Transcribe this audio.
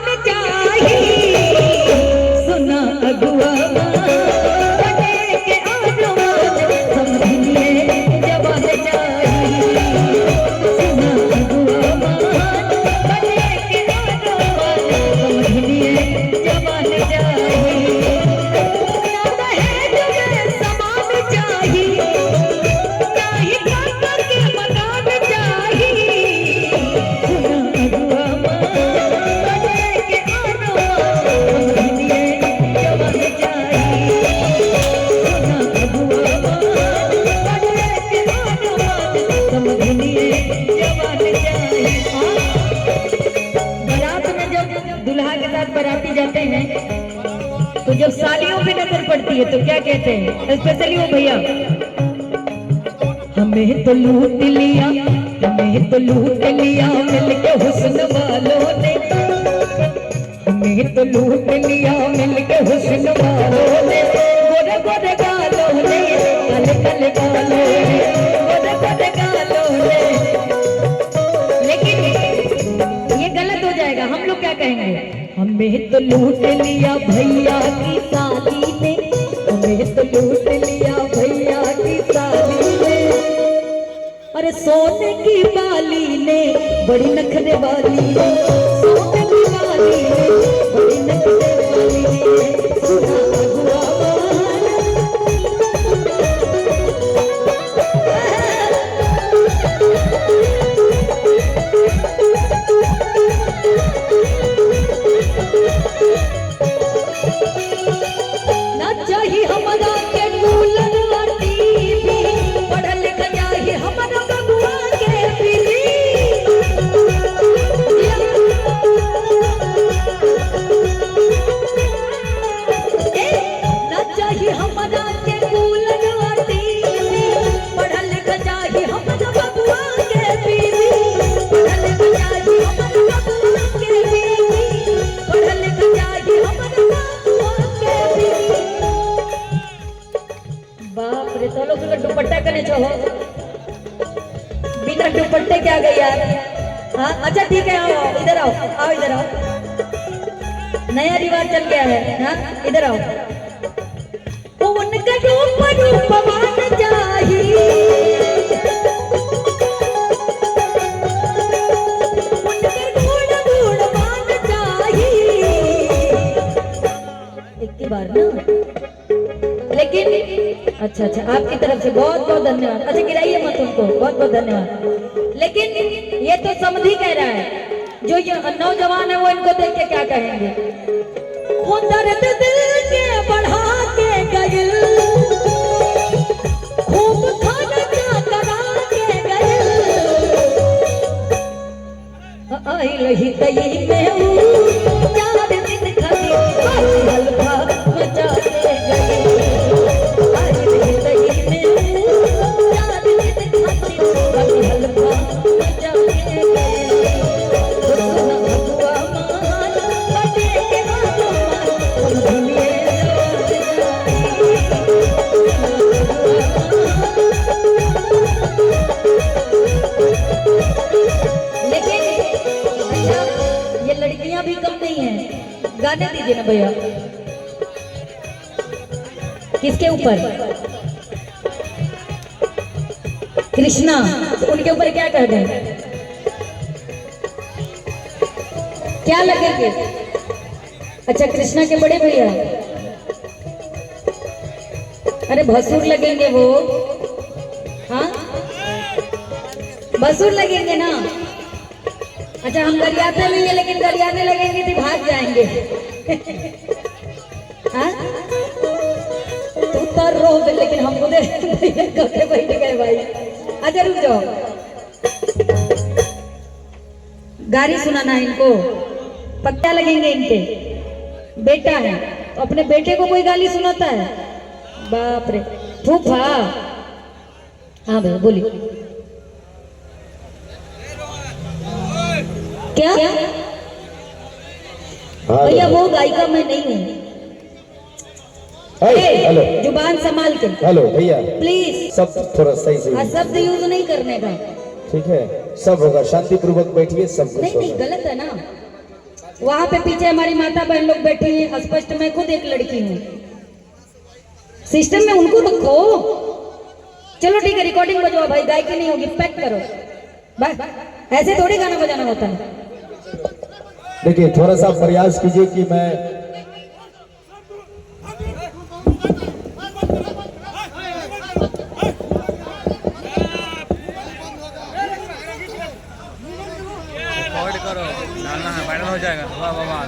जवान चाहिए सुना अगुआ बराती जाते हैं तो जब सालियों पे नजर पड़ती है तो क्या कहते हैं, स्पेशली वो भैया, हमें तो लूट लिया, हमें तो लूट लिया मिलके हुस्न वालों ने, हमें तो लूट लिया मिलके हुस्न वालों ने, गोरे गोरे गालों ने, काले काले गालों ने, गोरे गोरे गालों ने। लेकिन ये गलत हो जाएगा, हम लोग क्या कहेंगे, हमें तो लूट लिया भैया की साली ने, हमें तो लूट लिया भैया की साली ने, अरे सोने की बाली ने बड़ी नखरे वाली ने, सोने की बाली ने बड़ी नखरे वाली ने, सुना अगुआ बिना दुपट्टे क्या गई यार। हाँ अच्छा ठीक है, आओ इधर आओ, आओ इधर आओ, नया रिवाज चल गया है। हाँ इधर आओ, उनका रूपवान चाहिए, उनके गुणवान चाहिए, एक ही बार ना। लेकिन अच्छा अच्छा, आपकी तरफ से बहुत बहुत धन्यवाद। अच्छा गिराइए मत उनको, बहुत बहुत धन्यवाद। लेकिन ये तो समझी कह रहा है, जो ये नौजवान है वो इनको देख के क्या कहेंगे, वो दर्द दिल के बढ़ा के गए, खूब खाना क्या करा के गए, आई रही तई में चार दिन खाली हल्का मचा के गए, भी कम नहीं है। गाने दीजिए ना भैया। किसके ऊपर? कृष्णा, तो उनके ऊपर क्या कह दें, क्या लगेंगे? अच्छा कृष्णा के बड़े भैया, अरे भसुर लगेंगे वो। हाँ भसुर लगेंगे ना। अच्छा हम गरियाते नहीं है, लेकिन गरियाते लगेंगे तो भाग जाएंगे। हाँ तू तो रोग, लेकिन हमको दे बैठ गए भाई। अच्छा रुक जाओ, गारी सुनाना इनको, पक्का लगेंगे इनके। बेटा है तो अपने बेटे को कोई गाली सुनाता है? बाप रे। फूफा, हाँ भाई बोलिए। क्या भैया वो गायिका मैं नहीं हूँ। हेलो, जुबान संभाल के। हेलो भैया प्लीज, सब थोड़ा सही से, शब्द यूज नहीं करने का। ठीक है, सब होगा, शांति पूर्वक बैठिए, सब कुछ नहीं नहीं होगा। गलत है ना। वहां पे पीछे हमारी माता बहन लोग बैठी हैं, स्पष्ट मैं खुद एक लड़की हूँ। सिस्टम में उनको रखो। चलो ठीक है, रिकॉर्डिंग बजवाओ भाई, गायकी नहीं होगी, पैक करो बस। ऐसे थोड़ी गाना बजाना होता है। देखिए थोड़ा सा प्रयास कीजिए कि मैं करो, डालना है, वायरल हो जाएगा। वाह वाह वाह।